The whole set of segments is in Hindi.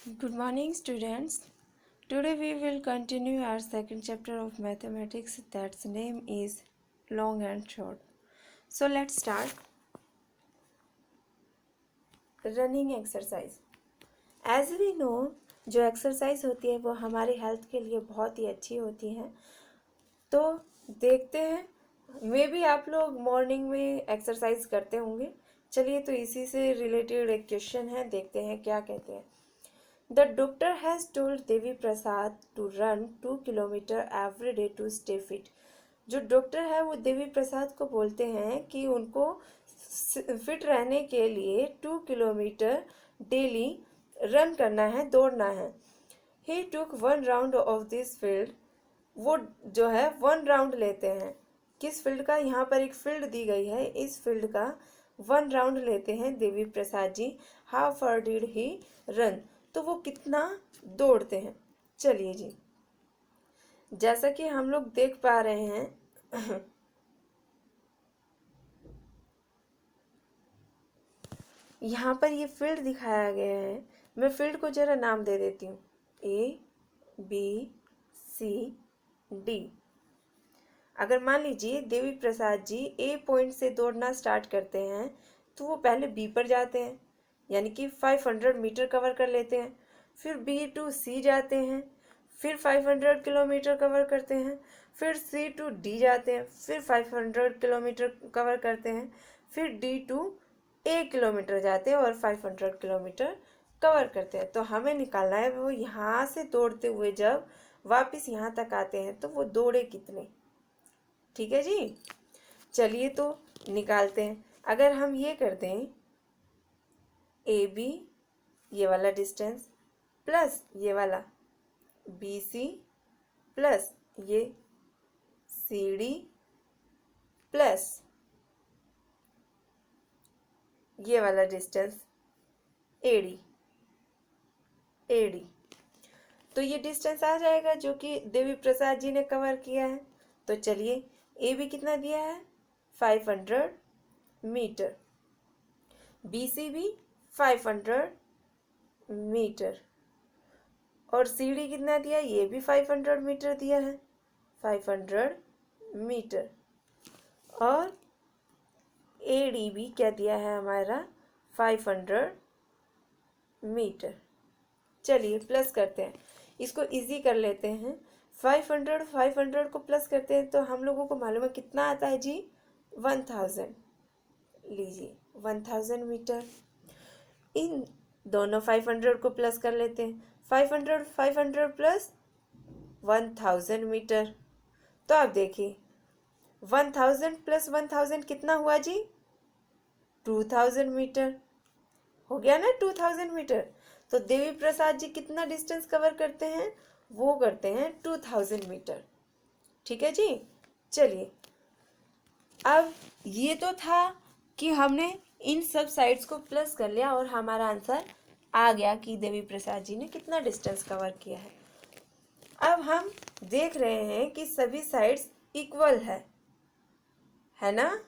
Good morning, students. Today we will continue our second chapter of mathematics. That's name is long and short. So let's start. Running exercise. As we know, जो एक्सरसाइज होती है वो हमारी हेल्थ के लिए बहुत ही अच्छी होती है. तो देखते हैं, मे बी आप लोग मॉर्निंग में एक्सरसाइज करते होंगे. चलिए, तो इसी से रिलेटेड एक क्वेश्चन है, देखते हैं क्या कहते हैं. The doctor has told Devi Prasad to run 2 kilometre every day to stay fit. जो डॉक्टर है वो देवी प्रसाद को बोलते हैं कि उनको फिट रहने के लिए 2 किलोमीटर डेली रन करना है, दौड़ना है. He took 1 round of this field. वो जो है 1 राउंड लेते हैं. किस फील्ड का? यहाँ पर एक फील्ड दी गई है, इस फील्ड का 1 राउंड लेते हैं Devi Prasad ji. How far did he run? तो वो कितना दौड़ते हैं. चलिए जी, जैसा कि हम लोग देख पा रहे हैं यहाँ पर ये फील्ड दिखाया गया है. मैं फील्ड को जरा नाम दे देती हूँ, ABCD. अगर मान लीजिए देवी प्रसाद जी ए पॉइंट से दौड़ना स्टार्ट करते हैं तो वो पहले बी पर जाते हैं, यानी कि 500 मीटर कवर कर लेते हैं. फिर बी टू सी जाते हैं, फिर 500 किलोमीटर कवर करते हैं. फिर सी टू डी जाते हैं, फिर 500 किलोमीटर कवर करते हैं. फिर डी टू ए किलोमीटर जाते हैं और 500 किलोमीटर कवर करते हैं. तो हमें निकालना है वो यहाँ से दौड़ते हुए जब वापस यहाँ तक आते हैं तो वो दौड़े कितने. ठीक है जी, चलिए तो निकालते हैं. अगर हम ये कर दें, AB ये वाला डिस्टेंस प्लस ये वाला BC प्लस ये CD प्लस ये वाला डिस्टेंस AD. तो ये डिस्टेंस आ जाएगा जो कि देवी प्रसाद जी ने कवर किया है. तो चलिए, AB कितना दिया है? 500 मीटर. BC भी 500 मीटर. और CD कितना दिया? ये भी 500 मीटर दिया है, 500 मीटर. और AD भी क्या दिया है हमारा? 500 मीटर. चलिए प्लस करते हैं, इसको इजी कर लेते हैं. 500 को प्लस करते हैं तो हम लोगों को मालूम है कितना आता है जी? 1000. लीजिए 1000 मीटर. इन दोनों 500 को प्लस कर लेते हैं. 500 प्लस 1000 मीटर. तो आप देखिए 1000 प्लस 1000 कितना हुआ जी? 2000 मीटर. हो गया ना 2000 मीटर. तो देवी प्रसाद जी कितना डिस्टेंस कवर करते हैं? वो करते हैं 2000 मीटर. ठीक है जी. चलिए, अब ये तो था कि हमने इन सब साइड्स को प्लस कर लिया और हमारा आंसर आ गया कि देवी प्रसाद जी ने कितना डिस्टेंस कवर किया है. अब हम देख रहे हैं कि सभी साइड्स इक्वल है ना,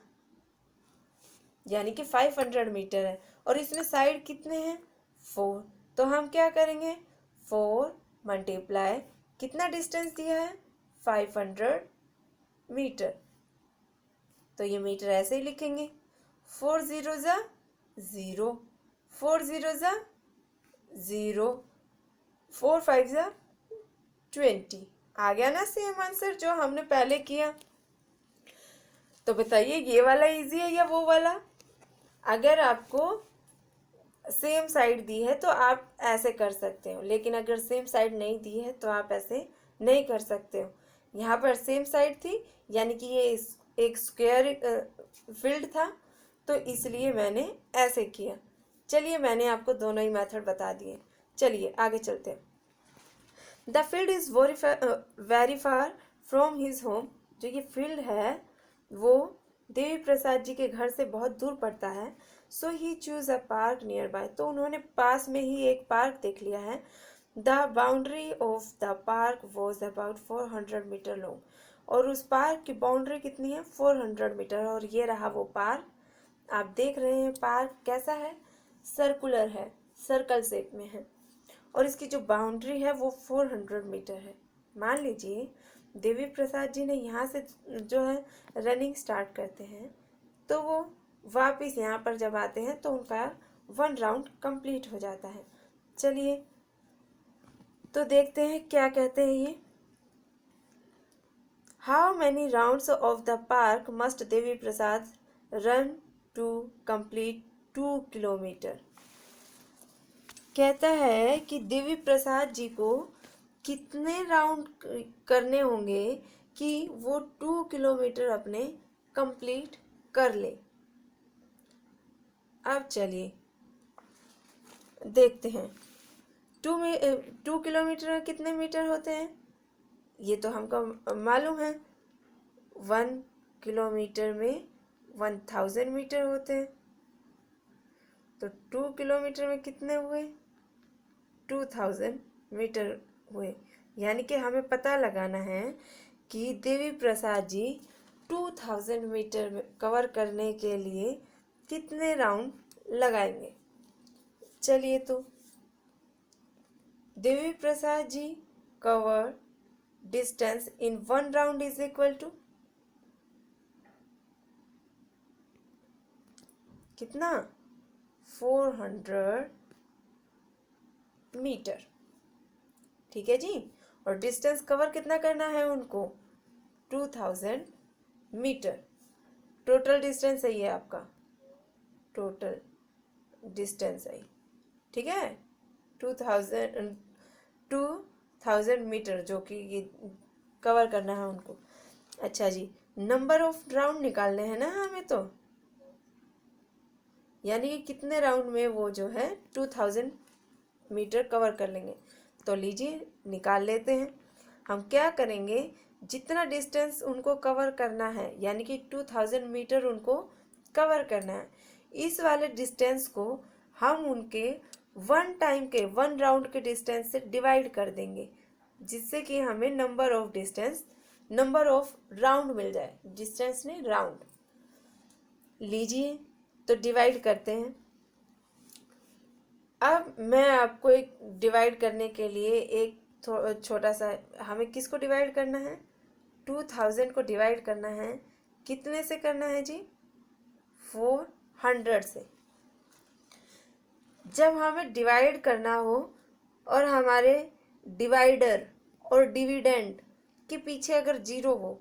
यानी कि 500 मीटर है और इसमें साइड कितने हैं? 4. तो हम क्या करेंगे? 4 मल्टीप्लाई कितना डिस्टेंस दिया है? 500 मीटर. तो ये मीटर ऐसे ही लिखेंगे, 4 0 ज़ा 0, 4 0 ज़ा 0, 4 5 ज़ा 20. आ गया ना सेम आंसर जो हमने पहले किया. तो बताइए ये वाला इजी है या वो वाला? अगर आपको सेम साइड दी है तो आप ऐसे कर सकते हो, लेकिन अगर सेम साइड नहीं दी है तो आप ऐसे नहीं कर सकते हो. यहाँ पर सेम साइड थी, यानी कि ये एक स्क्वायर फील्ड था, तो इसलिए मैंने ऐसे किया. चलिए, मैंने आपको दोनों ही मेथड बता दिए. चलिए आगे चलते हैं. The field is very far from his home. जो ये फील्ड है वो देवी प्रसाद जी के घर से बहुत दूर पड़ता है. So he choose a park nearby. तो उन्होंने पास में ही एक पार्क देख लिया है. The boundary of the park was about 400 metre long. और उस पार्क की बाउंड्री कितनी है? 400 मीटर. और ये रहा वो पार्क. आप देख रहे हैं पार्क कैसा है? सर्कुलर है, सर्कल शेप में है. और इसकी जो बाउंड्री है वो 400 मीटर है। मान लीजिए देवी प्रसाद जी ने यहाँ से जो है रनिंग स्टार्ट करते हैं, तो वो वापस यहाँ पर जब आते हैं तो उनका 1 राउंड कंप्लीट हो जाता है। चलिए तो देखते हैं क्या कहते हैं ये। How many rounds of the park must Devi Prasad run to complete 2 kilometre. कहता है कि देवी प्रसाद जी को कितने राउंड करने होंगे कि वो 2 किलोमीटर अपने कंप्लीट कर ले। अब चलिए देखते हैं 2 किलोमीटर में कितने मीटर होते हैं, ये तो हमको मालूम है। 1 किलोमीटर में 1000 मीटर होते हैं, तो 2 किलोमीटर में कितने हुए, 2000 मीटर हुए। यानी कि हमें पता लगाना है कि देवी प्रसाद जी 2000 मीटर में कवर करने के लिए कितने राउंड लगाएंगे। चलिए तो Devi Prasad ji cover distance in 1 round is equal to कितना, 400 मीटर। ठीक है जी। और डिस्टेंस कवर कितना करना है उनको, 2000 मीटर। टोटल डिस्टेंस है ये आपका, टोटल डिस्टेंस है, ठीक है, 2000 मीटर जो कि ये कवर करना है उनको। अच्छा जी, नंबर ऑफ राउंड निकालने हैं ना हमें, तो यानी कि कितने राउंड में वो जो है 2000 मीटर कवर कर लेंगे। तो लीजिए निकाल लेते हैं। हम क्या करेंगे, जितना डिस्टेंस उनको कवर करना है यानी कि 2000 मीटर उनको कवर करना है, इस वाले डिस्टेंस को हम उनके 1 राउंड के डिस्टेंस से डिवाइड कर देंगे, जिससे कि हमें नंबर ऑफ राउंड मिल जाए। डिस्टेंस नहीं, राउंड। लीजिए तो डिवाइड करते हैं। अब मैं आपको एक डिवाइड करने के लिए एक छोटा सा, हमें किसको डिवाइड करना है, 2000 को डिवाइड करना है, कितने से करना है जी, 400 से। जब हमें डिवाइड करना हो और हमारे डिवाइडर और डिविडेंड के पीछे अगर 0 हो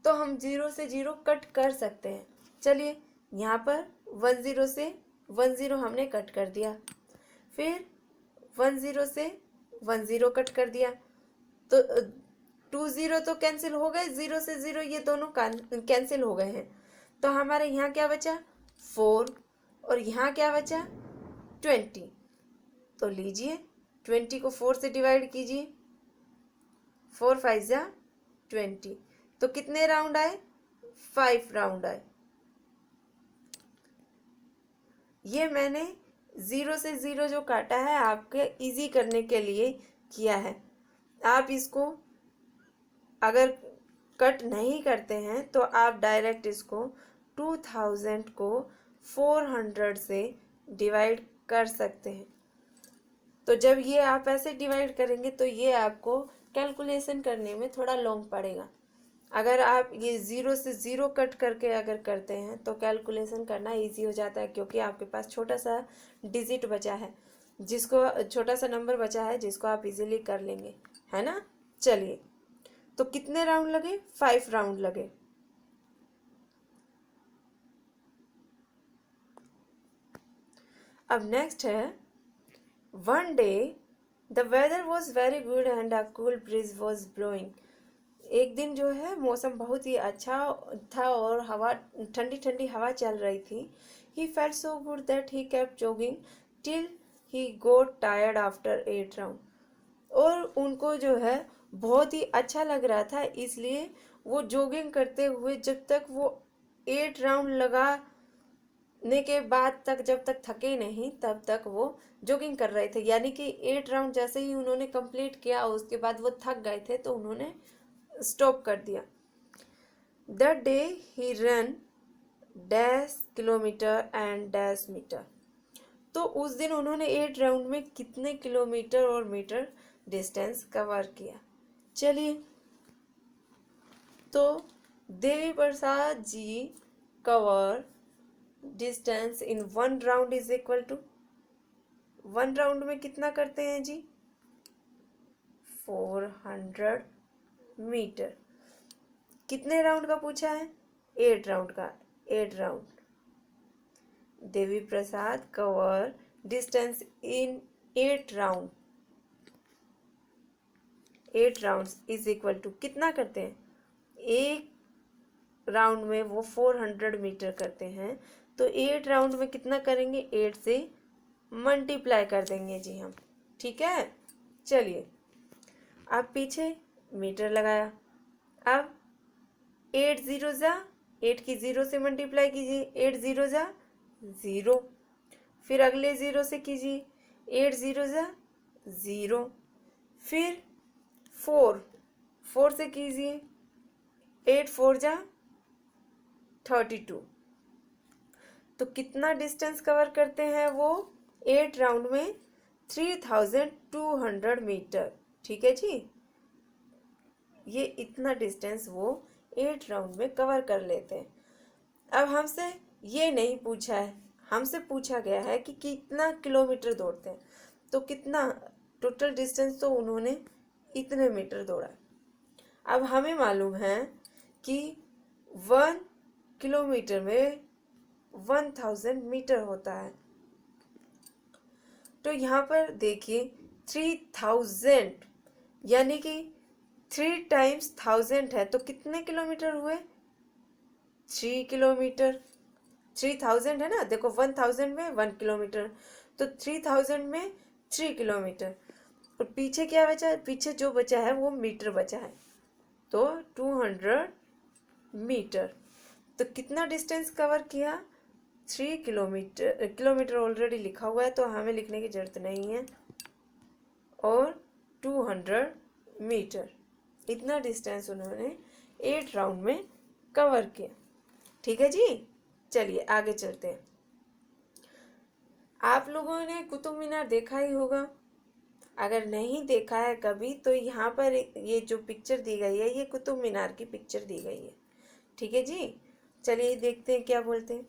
तो हम 0 से 0 कट कर सकते हैं। चलिए यहाँ पर 10 से 10 हमने कट कर दिया, फिर 10 से 10 कट कर दिया, तो 20 तो कैंसिल हो गए, 0 से 0 ये दोनों कैंसिल हो गए हैं। तो हमारे यहाँ क्या बचा, 4, और यहाँ क्या बचा, 20। तो लीजिए 20 को 4 से डिवाइड कीजिए, 4 5 जा 20, तो कितने राउंड आए, 5 राउंड आए। ये मैंने 0 से 0 जो काटा है आपके इजी करने के लिए किया है। आप इसको अगर कट नहीं करते हैं तो आप डायरेक्ट इसको 2000 को 400 से डिवाइड कर सकते हैं। तो जब ये आप ऐसे डिवाइड करेंगे तो ये आपको कैलकुलेशन करने में थोड़ा लॉन्ग पड़ेगा। अगर आप ये 0 से 0 कट करके अगर करते हैं तो कैलकुलेशन करना इजी हो जाता है, क्योंकि आपके पास छोटा सा डिजिट बचा है, जिसको छोटा सा नंबर बचा है जिसको आप इजीली कर लेंगे, है ना। चलिए तो कितने राउंड लगे, 5 राउंड लगे। अब नेक्स्ट है, one day the weather was very good and a cool breeze was blowing. एक दिन जो है मौसम बहुत ही अच्छा था और हवा, ठंडी ठंडी हवा चल रही थी। He felt so good that he kept jogging till he got tired after 8 round. और उनको जो है बहुत ही अच्छा लग रहा था, इसलिए वो जॉगिंग करते हुए जब तक वो 8 राउंड लगाने के बाद तक, जब तक थके नहीं तब तक वो जॉगिंग कर रहे थे। यानी कि 8 राउंड जैसे ही उन्होंने कंप्लीट किया उसके बाद वो थक गए थे तो उन्होंने स्टॉप कर दिया। That day he run dash kilometre and dash metre. तो उस दिन उन्होंने 8 राउंड में कितने किलोमीटर और मीटर डिस्टेंस कवर किया? चलिए, तो Devi Prasad ji cover distance in 1 round is equal to, 1 round में कितना करते हैं जी? 400 मीटर। कितने राउंड का पूछा है? 8 राउंड का। 8 round. Devi Prasad cover distance in 8 round, 8 rounds is equal to कितना करते हैं? एक राउंड में वो 400 मीटर करते हैं, तो 8 राउंड में कितना करेंगे? 8 से मल्टीप्लाई कर देंगे जी हम। ठीक है, चलिए अब पीछे मीटर लगाया। अब 8 जीरो जा, 8 की 0 से मल्टीप्लाई कीजिए, 8 जीरो जा 0, फिर अगले 0 से कीजिए, 8 जीरो जा 0, फिर 4 से कीजिए, 8 4 जा 32। तो कितना डिस्टेंस कवर करते हैं वो 8 राउंड में? 3200 मीटर। ठीक है जी, ये इतना डिस्टेंस वो 8 राउंड में कवर कर लेते हैं। अब हमसे ये नहीं पूछा है, हमसे पूछा गया है कि कितना किलोमीटर दौड़ते हैं, तो कितना टोटल डिस्टेंस तो उन्होंने इतने मीटर दौड़ा। अब हमें मालूम है कि 1 किलोमीटर में 1000 मीटर होता है। तो यहाँ पर देखिए 3000 यानी कि 3 टाइम्स 1000 है, तो कितने किलोमीटर हुए? 3 किलोमीटर। 3000 है ना, देखो 1000 में 1 किलोमीटर, तो 3000 में 3 किलोमीटर। और पीछे क्या बचा है? पीछे जो बचा है वो मीटर बचा है, तो 200 मीटर। तो कितना डिस्टेंस कवर किया? 3 किलोमीटर। किलोमीटर ऑलरेडी लिखा हुआ है तो हमें लिखने की जरूरत नहीं है। और 200 मीटर, इतना डिस्टेंस उन्होंने 8 राउंड में कवर किया। ठीक है जी, चलिए आगे चलते हैं। आप लोगों ने कुतुब मीनार देखा ही होगा। अगर नहीं देखा है कभी तो यहाँ पर ये जो पिक्चर दी गई है ये कुतुब मीनार की पिक्चर दी गई है। ठीक है जी, चलिए देखते हैं क्या बोलते हैं।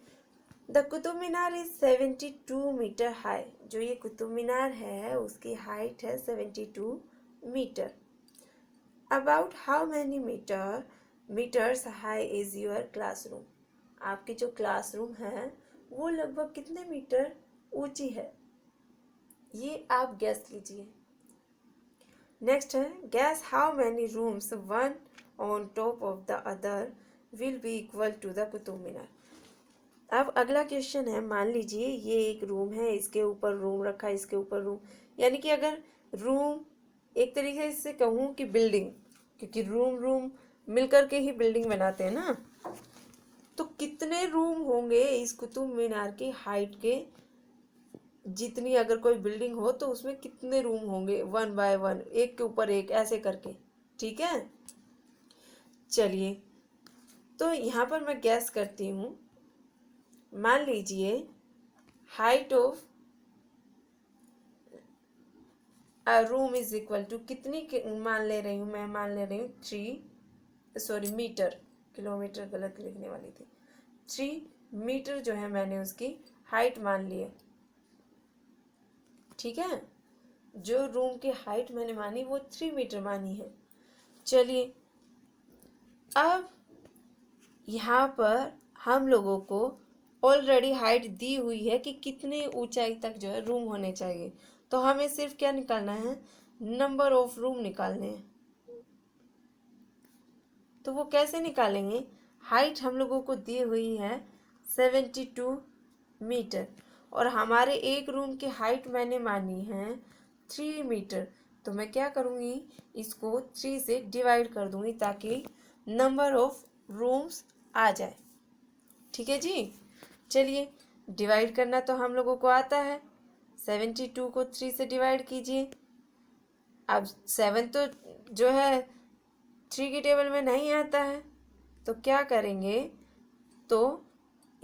The Qutub Minar is 72 metre high. जो ये कुतुब मीनार है उसकी हाइट है 72 metre. About how many metres high is your classroom. आपकी जो क्लासरूम है वो लगभग कितने मीटर ऊंची है, ये आप गैस कीजिए। नेक्स्ट है guess how many rooms one on top of the other will be equal to the Qutub Minar. अब अगला क्वेश्चन है, मान लीजिए ये एक रूम है, इसके ऊपर रूम रखा है, इसके ऊपर रूम, यानी कि अगर रूम एक तरीके से कहूँ कि बिल्डिंग, क्योंकि रूम मिलकर के ही बिल्डिंग बनाते हैं ना, तो कितने रूम होंगे इस कुतुब मीनार की हाइट के? जितनी अगर कोई बिल्डिंग हो तो उसमें कितने रूम होंगे? 1 बाय 1, एक के ऊपर एक ऐसे करके। ठीक है, चलिए तो यहाँ पर मैं गैस करती हूँ। मान लीजिए height of a room is equal to कितनी मान ले रही हूँ मैं? मान ले रही हूँ 3 मीटर, किलोमीटर गलत लिखने वाली थी। 3 मीटर जो है मैंने उसकी हाइट मान ली है। ठीक है, जो रूम की हाइट मैंने मानी वो 3 मीटर मानी है। चलिए अब यहाँ पर हम लोगों को ऑलरेडी हाइट दी हुई है कि कितनी ऊंचाई तक जो है रूम होने चाहिए, तो हमें सिर्फ क्या निकालना है? नंबर ऑफ रूम निकालने हैं। तो वो कैसे निकालेंगे? हाइट हम लोगों को दी हुई है 72 मीटर और हमारे एक रूम की हाइट मैंने मानी है 3 मीटर। तो मैं क्या करूँगी, इसको 3 से डिवाइड कर दूँगी ताकि नंबर ऑफ रूम्स आ जाए। ठीक है जी, चलिए डिवाइड करना तो हम लोगों को आता है। 72 को 3 से डिवाइड कीजिए। अब 7 तो जो है 3 की टेबल में नहीं आता है, तो क्या करेंगे, तो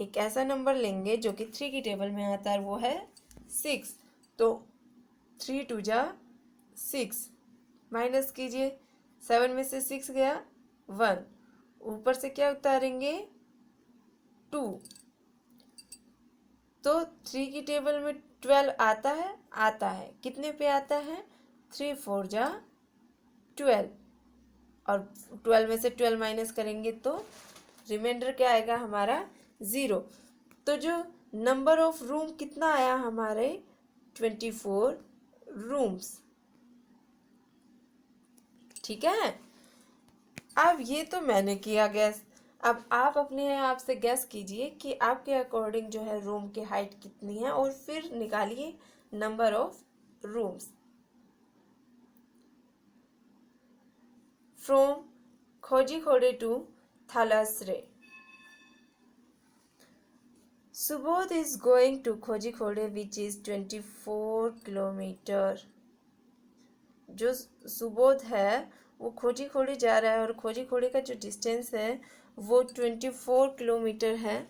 एक ऐसा नंबर लेंगे जो कि 3 की टेबल में आता है, वो है 6, तो 3 2 जा 6, माइनस कीजिए, 7 में से 6 गया 1, ऊपर से क्या उतारेंगे 2, तो 3 की टेबल में 12 आता है, कितने पे आता है 3 4 जा 12, और 12 में से 12 माइनस करेंगे तो रिमाइंडर क्या आएगा हमारा 0। तो जो नंबर ऑफ रूम कितना आया हमारे 24 रूम्स। ठीक है, अब ये तो मैंने किया गैस, अब आप अपने आप से गैस कीजिए कि आपके अकॉर्डिंग जो है रूम की हाइट कितनी है, और फिर निकालिए number of rooms. From Kozhikode to Thalassery, Subodh is going to Kozhikode which is 24 kilometre. जो सुबोध है वो खोजिखोड़े जा रहा है, और खोजिखोड़े का जो डिस्टेंस है वो 24 किलोमीटर है।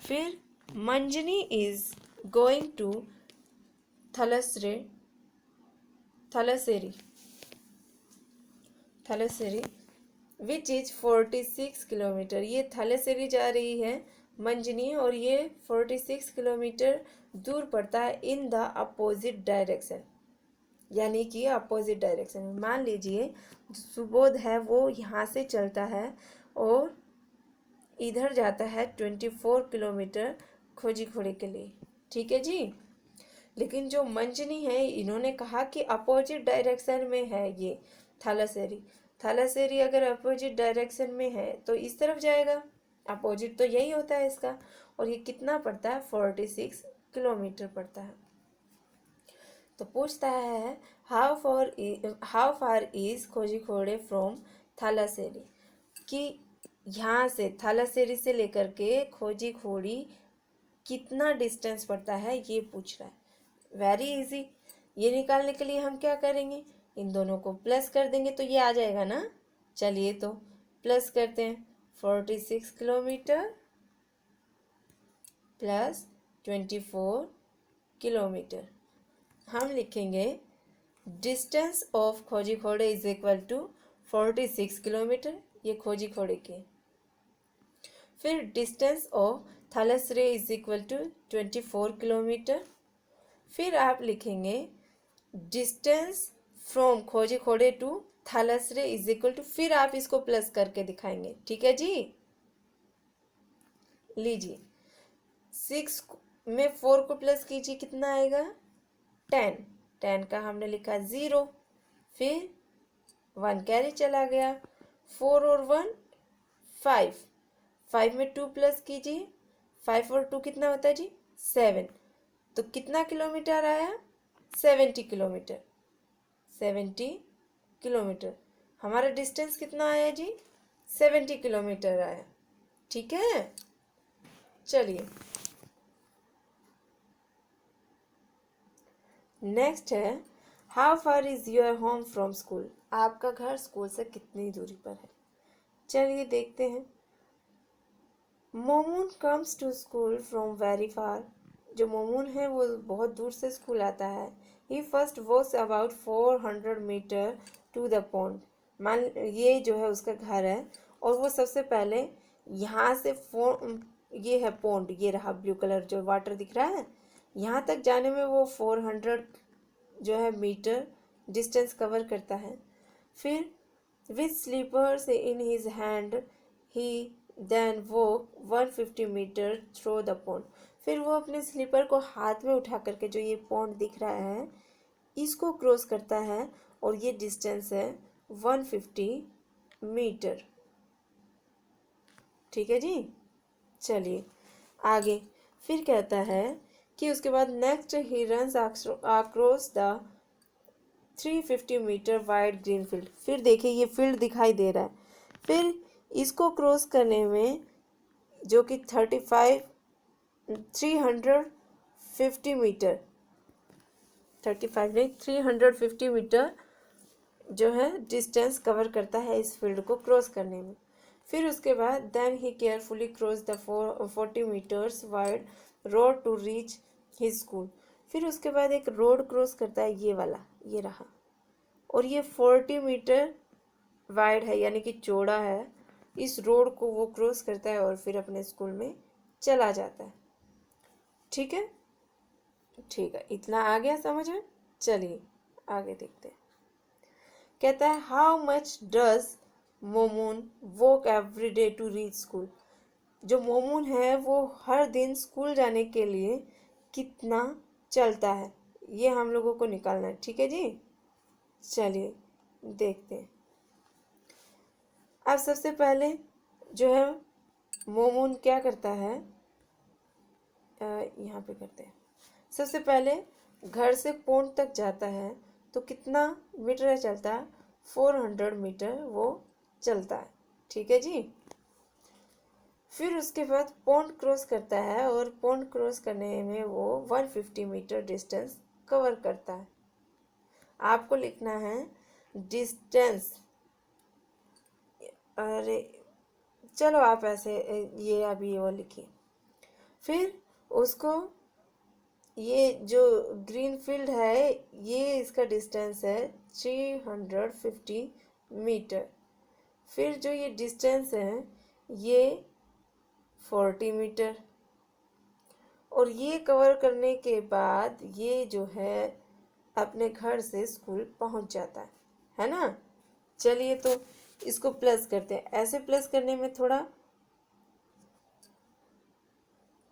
फिर Manjani is going to Thalassery which is 46 kilometre. ये थलासेरी जा रही है मंजनी, और ये 46 किलोमीटर दूर पड़ता है इन द अपोजिट डायरेक्शन, यानी कि अपोजिट डायरेक्शन में। मान लीजिए सुबोध है वो यहाँ से चलता है और इधर जाता है 24 किलोमीटर खोजिखोड़े के लिए। ठीक है जी, लेकिन जो मंजनी है इन्होंने कहा कि अपोजिट डायरेक्शन में है ये थलासेरी अगर अपोजिट डायरेक्शन में है तो इस तरफ जाएगा, अपोजिट तो यही होता है इसका। और ये कितना पड़ता है 46 किलोमीटर पड़ता है। तो पूछता है how far is Kozhikode from Thalassery, कि यहाँ से थालासेरी से लेकर के खोजिखोड़ी कितना डिस्टेंस पड़ता है ये पूछ रहा है। वेरी इजी, ये निकालने के लिए हम क्या करेंगे, इन दोनों को प्लस कर देंगे तो ये आ जाएगा ना। चलिए तो प्लस करते हैं, 46 किलोमीटर प्लस 24 किलोमीटर। हम लिखेंगे distance of Kozhikode is equal to 46 kilometre, ये खोजिखोड़े के। फिर distance of Thalassery is equal to 24 kilometre. फिर आप लिखेंगे distance from Kozhikode to Thalassery is equal to, फिर आप इसको प्लस करके दिखाएंगे। ठीक है जी, लीजिए 6 में 4 को प्लस कीजिए, कितना आएगा 10, 10 का हमने लिखा 0, फिर 1 कैरी चला गया, 4 और 1 5, 5 में 2 प्लस कीजिए, 5 और 2 कितना होता है जी 7, तो कितना किलोमीटर आया 70 किलोमीटर। 70 किलोमीटर हमारा डिस्टेंस कितना आया जी 70 किलोमीटर आया। ठीक है, चलिए नेक्स्ट है how far is your home from school, आपका घर स्कूल से कितनी दूरी पर है। चलिए देखते हैं। Mamun comes to school from very far, जो मोमून है वो बहुत दूर से स्कूल आता है। He first walks about 400 metre to the pond, मान ये जो है उसका घर है, और वो सबसे पहले यहाँ से ये है पॉन्ड, ये रहा ब्लू कलर जो वाटर दिख रहा है, यहाँ तक जाने में वो 400 जो है मीटर डिस्टेंस कवर करता है। फिर with slippers in his hand he then walk 150 metre through the pond, फिर वो अपने स्लीपर को हाथ में उठा करके जो ये पॉन्ड दिख रहा है इसको क्रॉस करता है, और ये डिस्टेंस है 150 मीटर। ठीक है जी, चलिए आगे। फिर कहता है कि उसके बाद next he runs across the 350 metre wide green field, फिर देखिए ये फील्ड दिखाई दे रहा है, फिर इसको क्रॉस करने में जो कि 350 मीटर 35 नहीं 350 मीटर जो है डिस्टेंस कवर करता है इस फील्ड को क्रॉस करने में। फिर उसके बाद then he carefully cross the 40 metres wide road to reach his school. फिर उसके बाद एक रोड क्रॉस करता है, ये वाला, ये रहा, और ये 40 मीटर वाइड है यानी कि चौड़ा है। इस रोड को वो क्रॉस करता है और फिर अपने स्कूल में चला जाता है। ठीक है, ठीक है, इतना आ गया समझ में। चलिए आगे देखते हैं। कहता है how much does Momun walk every day to reach school. जो मोमून है वो हर दिन स्कूल जाने के लिए कितना चलता है, ये हम लोगों को निकालना है। ठीक है जी, चलिए देखते हैं। अब सबसे पहले जो है मोमून क्या करता है, यहाँ पे करते हैं। सबसे पहले घर से पौंड तक जाता है तो कितना मीटर चलता है, 400 मीटर वो चलता है। ठीक है जी। फिर उसके बाद पौंड क्रॉस करता है और पौंड क्रॉस करने में वो 150 मीटर डिस्टेंस कवर करता है। आपको लिखना है डिस्टेंस, अरे चलो आप ऐसे ये अभी वो लिखिए। फिर उसको ये जो ग्रीन फील्ड है ये इसका डिस्टेंस है 350 मीटर। फिर जो ये डिस्टेंस है ये 40 मीटर, और ये कवर करने के बाद ये जो है अपने घर से स्कूल पहुंच जाता है ना। चलिए तो इसको प्लस करते हैं। ऐसे प्लस करने में थोड़ा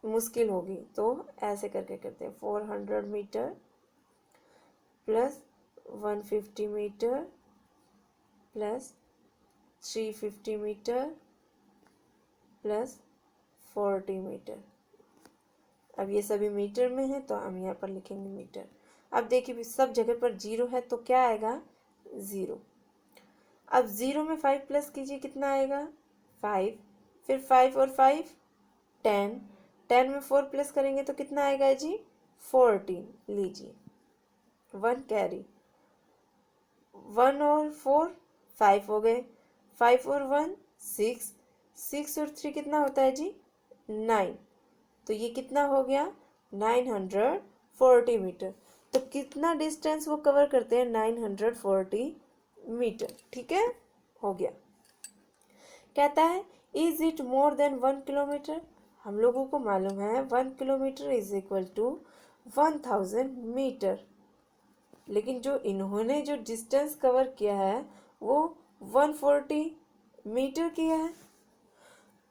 मुश्किल होगी तो ऐसे करके करते हैं। 400 metre plus 150 metre plus 350 metre plus 40 metre. अब ये सभी मीटर में है तो हम यहाँ पर लिखेंगे मीटर। अब देखिए सब जगह पर जीरो है तो क्या आएगा, ज़ीरो। अब ज़ीरो में 5 प्लस कीजिए, कितना आएगा, 5। फिर 5 और 5 10, 10 में 4 प्लस करेंगे तो कितना आएगा जी, 14। लीजिए 1 कैरी, 1 और 4 5 हो गए, 5 और 1 6, 6 और 3 कितना होता है जी, 9। तो ये कितना हो गया, 940 मीटर। तो कितना डिस्टेंस वो कवर करते हैं, 940 मीटर। ठीक है, हो गया। कहता है is it more than 1 kilometre. हम लोगों को मालूम है 1 kilometre is equal to 1000 metre, लेकिन जो इन्होंने जो डिस्टेंस कवर किया है वो 140 मीटर किया है।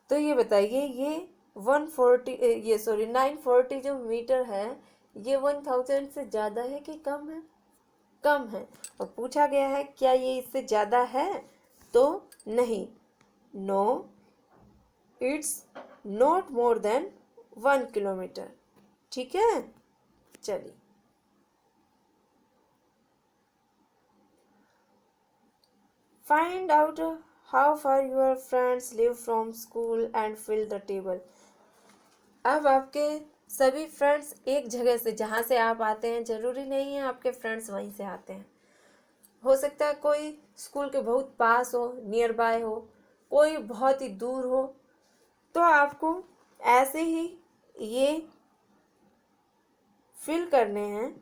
तो ये बताइए ये 940 जो मीटर है ये 1000 से ज़्यादा है कि कम है, कम है। और पूछा गया है क्या ये इससे ज़्यादा है, तो नहीं, no it's not more than 1 kilometre. ठीक है, चलिए find out how far your friends live from school and fill the table. अब आपके सभी फ्रेंड्स एक जगह से, जहाँ से आप आते हैं जरूरी नहीं है आपके फ्रेंड्स वहीं से आते हैं। हो सकता है कोई स्कूल के बहुत पास हो, नियर बाय हो, कोई बहुत ही दूर हो। तो आपको ऐसे ही ये फिल करने हैं।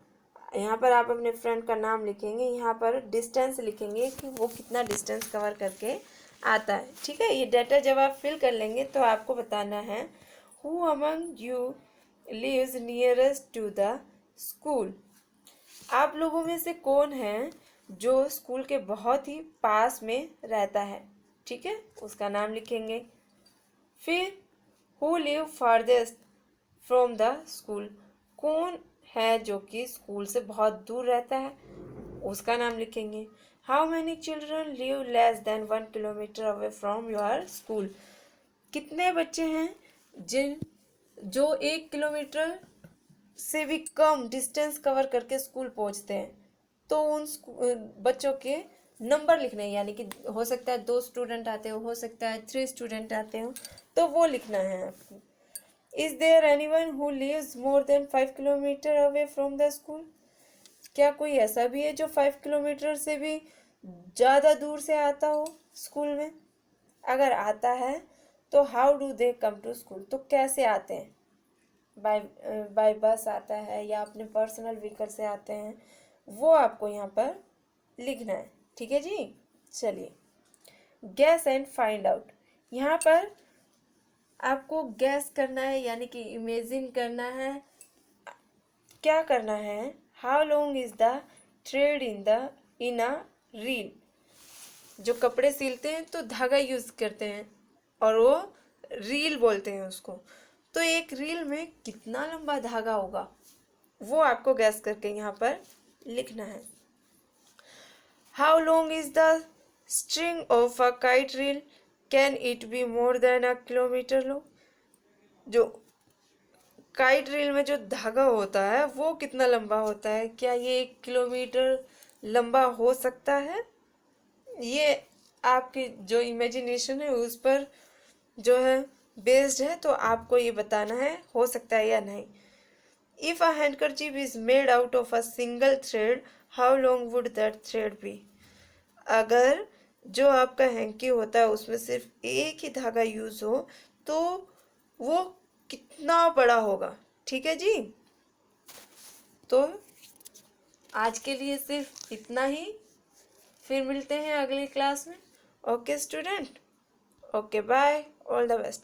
यहाँ पर आप अपने फ्रेंड का नाम लिखेंगे, यहाँ पर डिस्टेंस लिखेंगे कि वो कितना डिस्टेंस कवर करके आता है। ठीक है, ये डाटा जब आप फिल कर लेंगे तो आपको बताना है who among you lives nearest to the school. आप लोगों में से कौन है जो स्कूल के बहुत ही पास में रहता है। ठीक है, उसका नाम लिखेंगे। फिर who live farthest from the school, कौन है जो कि स्कूल से बहुत दूर रहता है, उसका नाम लिखेंगे। How many children live less than 1 kilometre away from your school, कितने बच्चे हैं जो 1 किलोमीटर से भी कम डिस्टेंस कवर करके स्कूल पहुंचते हैं। तो उन बच्चों के नंबर लिखने हैं, यानी कि हो सकता है 2 स्टूडेंट आते हो सकता है 3 स्टूडेंट आते हो, तो वो लिखना है आपको। Is there anyone who lives more than 5 kilometre away from the school, क्या कोई ऐसा भी है जो 5 किलोमीटर से भी ज़्यादा दूर से आता हो स्कूल में। अगर आता है तो how do they come to school, तो कैसे आते हैं बाय बाय बस आता है या अपने पर्सनल व्हीकल से आते हैं, वो आपको यहाँ पर लिखना है। ठीक है जी। चलिए, गैस एंड फाइंड आउट। यहाँ पर आपको गैस करना है, यानी कि इमेजिन करना है। क्या करना है? How long is the thread in a reel. जो कपड़े सिलते हैं तो धागा यूज करते हैं और वो रील बोलते हैं उसको। तो एक रील में कितना लंबा धागा होगा, वो आपको गैस करके यहाँ पर लिखना है। How long is the string of a kite reel, can it be more than a kilometre long. जो काइट रील में जो धागा होता है वो कितना लंबा होता है, क्या ये 1 किलोमीटर लंबा हो सकता है? ये आपकी जो इमेजिनेशन है उस पर जो है बेस्ड है, तो आपको ये बताना है हो सकता है या नहीं। If a handkerchief is made out of a single thread, how long would that thread be. अगर जो आपका हैंकी होता है उसमें सिर्फ एक ही धागा यूज हो तो वो कितना बड़ा होगा। ठीक है जी। तो आज के लिए सिर्फ इतना ही, फिर मिलते हैं अगली क्लास में। Okay student, okay bye, all the best.